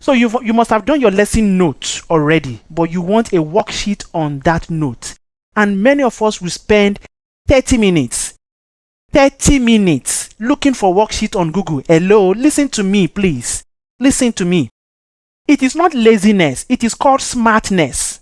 So you must have done your lesson notes already, but you want a worksheet on that note. And many of us will spend 30 minutes looking for worksheet on Google. Hello, listen to me, please. Listen to me. It is not laziness. It is called smartness.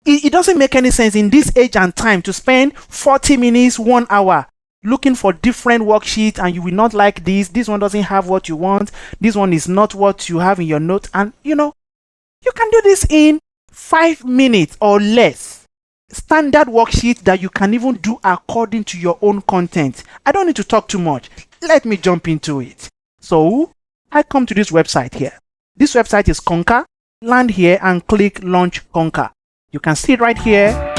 It doesn't make any sense in this age and time to spend 40 minutes, 1 hour looking for different worksheets, and you will not like this. This one doesn't have what you want. This one is not what you have in your note. And you can do this in 5 minutes or less. Standard worksheet that you can even do according to your own content. I don't need to talk too much. Let me jump into it. So I come to this website here. This website is Conker. Land here and click Launch Conker. You can see it right here.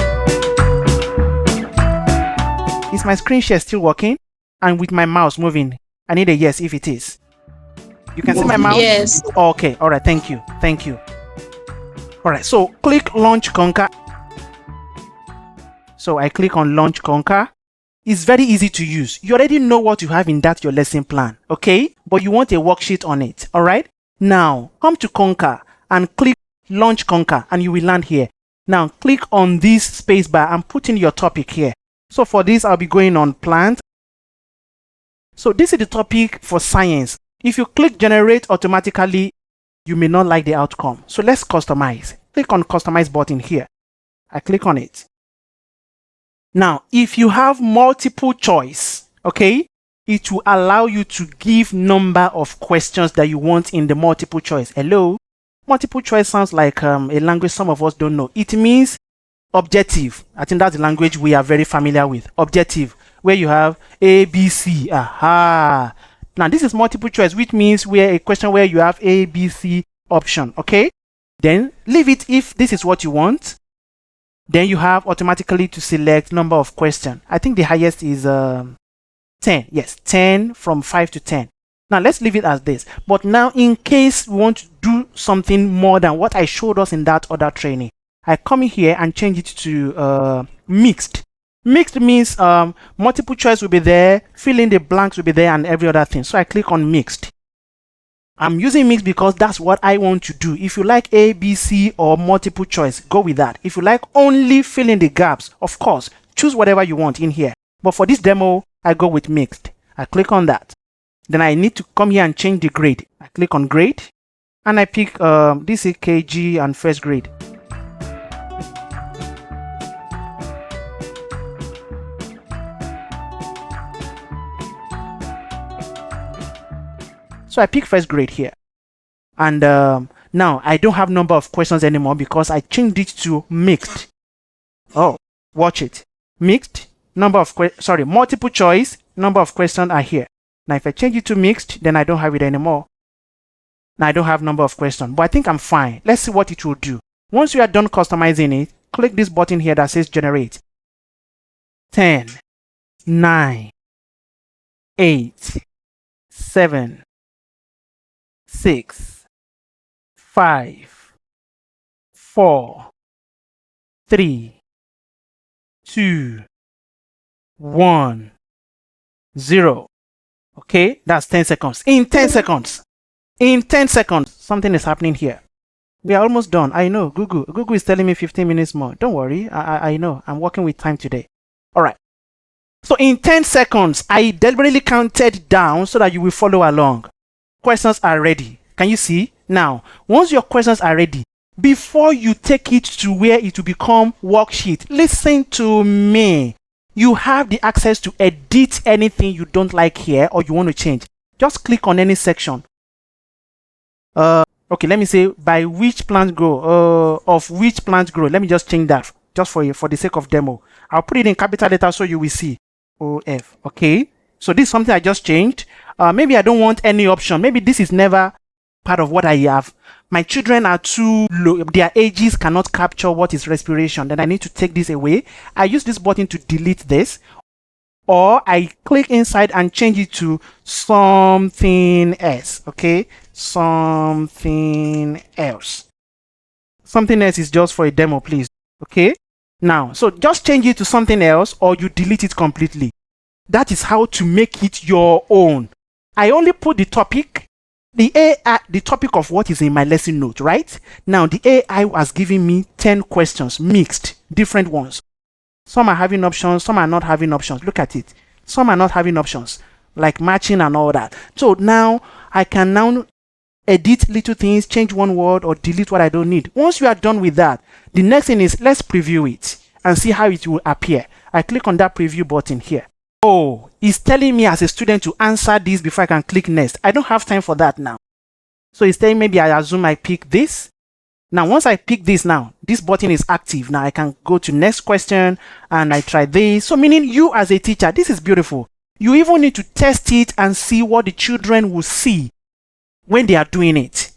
Is my screen share still working? And with my mouse moving, I need a yes if it is. You can see my mouse? Yes. Okay, all right, thank you. All right, so click Launch Conker. So I click on Launch Conker. It's very easy to use. You already know what you have in your lesson plan, okay? But you want a worksheet on it, all right? Now, come to Conker and click Launch Conker and you will land here. Now, click on this space bar and put in your topic here. So for this, I'll be going on plant. So this is the topic for science. If you click generate automatically, you may not like the outcome. So let's customize. Click on customize button here. I click on it. Now, if you have multiple choice, okay, it will allow you to give number of questions that you want in the multiple choice. Hello? Multiple choice sounds like a language some of us don't know. It means objective. I think that's the language we are very familiar with. Objective, where you have A, B, C. Aha. Now, this is multiple choice, which means we're a question where you have A, B, C option, okay? Then leave it if this is what you want. Then you have automatically to select number of question. I think the highest is 10. Yes, 10 from 5 to 10. Now let's leave it as this. But now in case we want to do something more than what I showed us in that other training, I come in here and change it to mixed. Mixed means multiple choice will be there, fill in the blanks will be there, and every other thing. So I click on mixed. I'm using mixed because that's what I want to do. If you like A, B, C, or multiple choice, go with that. If you like only fill in the gaps, of course, choose whatever you want in here. But for this demo, I go with mixed. I click on that. Then I need to come here and change the grade. I click on grade and I pick this is KG and first grade. So I pick first grade here. And now I don't have number of questions anymore because I changed it to mixed. Oh, watch it. Mixed, multiple choice, number of questions are here. Now if I change it to mixed, then I don't have it anymore. Now I don't have number of questions, but I think I'm fine. Let's see what it will do. Once you are done customizing it, click this button here that says generate. 10, 9, 8, 7, 6, 5, 4, 3, 2, 1, 0. Okay, that's 10 seconds. In 10 seconds, something is happening here. We are almost done. I know, Google is telling me 15 minutes more. Don't worry, I know, I'm working with time today. All right. So in 10 seconds, I deliberately counted down so that you will follow along. Questions are ready. Can you see? Now, once your questions are ready, before you take it to where it will become worksheet, listen to me. You have the access to edit anything you don't like here or you want to change. Just click on any section. Okay, let me say by which plant grow, of which plant grow. Let me just change that just for the sake of demo. I'll put it in capital letters so you will see. OF. Okay, so this is something I just changed. Maybe I don't want any option. Maybe this is never part of what I have. My children are too low. Their ages cannot capture what is respiration. Then I need to take this away. I use this button to delete this. Or I click inside and change it to something else. Okay, something else. Something else is just for a demo, please. Okay, now, so just change it to something else or you delete it completely. That is how to make it your own. I only put the topic, The AI, the topic of what is in my lesson note, right? Now, the AI was giving me 10 questions, mixed, different ones. Some are having options, some are not having options. Look at it. Some are not having options, like matching and all that. So now, I can now edit little things, change one word, or delete what I don't need. Once you are done with that, the next thing is let's preview it and see how it will appear. I click on that preview button here. Oh, it's telling me as a student to answer this before I can click next. I don't have time for that now. So it's telling maybe I assume I pick this. Now, once I pick this now, this button is active. Now I can go to next question and I try this. So meaning you as a teacher, this is beautiful. You even need to test it and see what the children will see when they are doing it.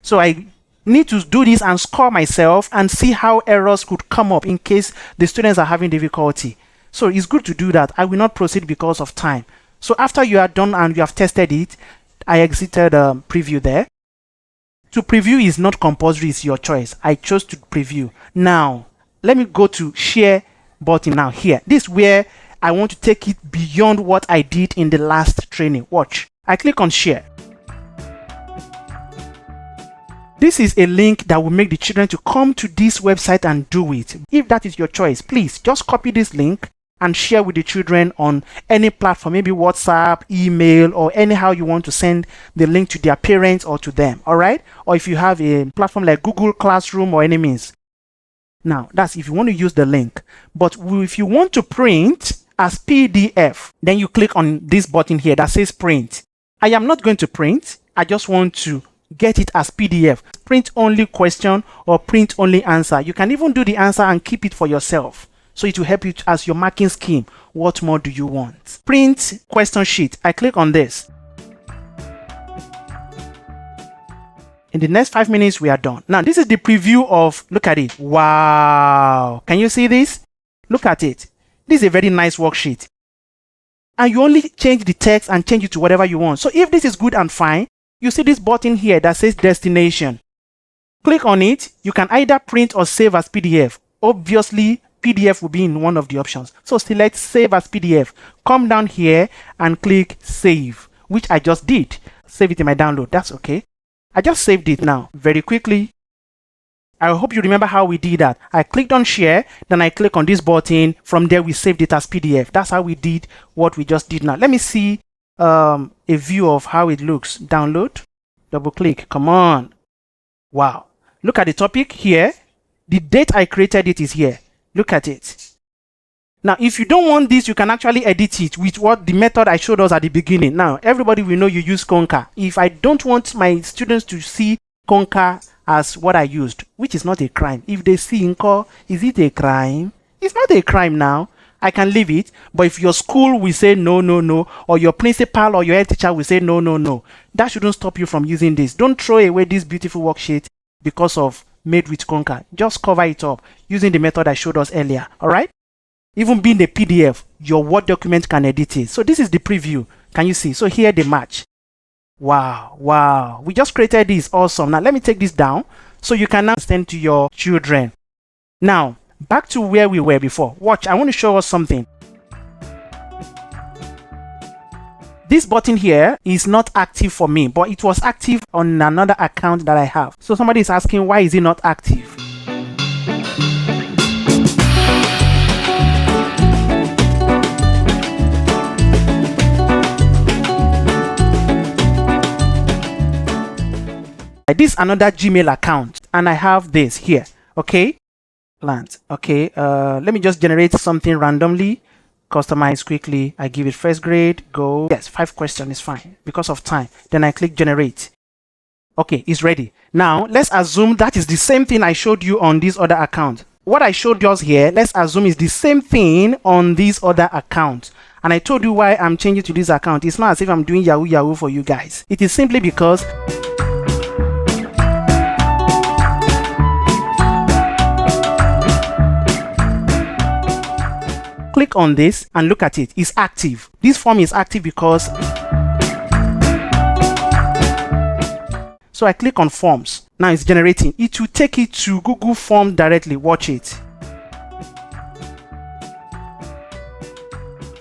So I need to do this and score myself and see how errors could come up in case the students are having difficulty. So it's good to do that. I will not proceed because of time. So after you are done and you have tested it, I exited preview there. To preview is not compulsory, it's your choice. I chose to preview. Now, let me go to share button now here. This is where I want to take it beyond what I did in the last training. Watch. I click on share. This is a link that will make the children to come to this website and do it. If that is your choice, please just copy this link and share with the children on any platform, maybe WhatsApp, email, or anyhow you want to send the link to their parents or to them, all right? Or if you have a platform like Google Classroom or any means. Now, that's if you want to use the link. But if you want to print as PDF, then you click on this button here that says print. I am not going to print. I just want to get it as PDF. Print only question or print only answer. You can even do the answer and keep it for yourself. So it will help you as your marking scheme. What more do you want? Print question sheet. I click on this. In the next 5 minutes, we are done. Now, this is the preview of, look at it. Wow. Can you see this? Look at it. This is a very nice worksheet. And you only change the text and change it to whatever you want. So if this is good and fine, you see this button here that says destination. Click on it. You can either print or save as PDF. Obviously, PDF will be in one of the options. So select save as PDF. Come down here and click save, which I just did. Save it in my download. That's okay. I just saved it now very quickly. I hope you remember how we did that. I clicked on share, then I click on this button. From there, we saved it as PDF. That's how we did what we just did now. Let me see a view of how it looks. Download, double click. Come on. Wow. Look at the topic here. The date I created it is here. Look at it. Now, if you don't want this, you can actually edit it with what the method I showed us at the beginning. Now, everybody will know you use Conker. If I don't want my students to see Conker as what I used, which is not a crime. If they see Conker, is it a crime? It's not a crime now. I can leave it. But if your school will say no, no, no, or your principal or your head teacher will say no, no, no, that shouldn't stop you from using this. Don't throw away this beautiful worksheet because of made with Conker. Just cover it up using the method I showed us earlier. All right? Even being the PDF, your Word document can edit it. So this is the preview. Can you see? So here they match. Wow, wow. We just created this. Awesome. Now let me take this down so you can now send to your children. Now, back to where we were before. Watch, I want to show us something. This button here is not active for me, but it was active on another account that I have. So somebody is asking, why is it not active? This is another Gmail account, and I have this here. Okay, plant. Okay, let me just generate something randomly. Customize quickly. I give it first grade. Go. Yes, 5 questions is fine because of time. Then I click generate. Okay, it's ready. Now let's assume that is the same thing I showed you on this other account. What I showed you here, let's assume is the same thing on this other account. And I told you why I'm changing to this account. It's not as if I'm doing Yahoo for you guys. It is simply because click on this and look at it. It's active. This form is active because so I click on forms. Now it's generating. It will take it to Google Form directly. Watch it.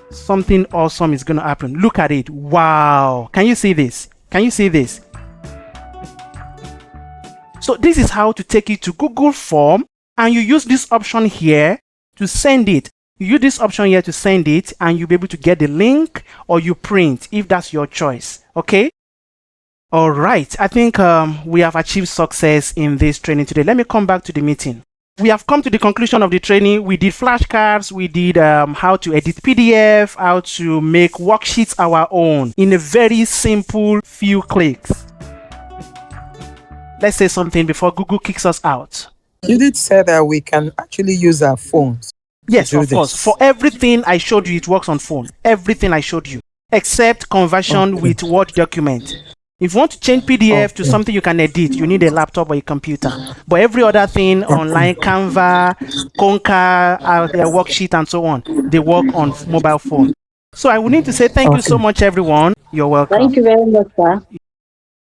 Something awesome is going to happen. Look at it. Wow. Can you see this? Can you see this? So this is how to take it to Google Form, and you use this option here to send it. You use this option here to send it, and you'll be able to get the link, or you print if that's your choice. Okay. All right. I think we have achieved success in this training today. Let me come back to the meeting. We have come to the conclusion of the training. We did flashcards, we did how to edit PDF, how to make worksheets our own in a very simple few clicks. Let's say something before Google kicks us out. You did say that we can actually use our phones. Yes, of course. For everything I showed you, it works on phone. Everything I showed you, except conversion with Word document. If you want to change PDF to something you can edit, you need a laptop or a computer. But every other thing, online, Canva, Conker, Worksheet, and so on, they work on mobile phone. So I would need to say thank you so much, everyone. You're welcome. Thank you very much, sir.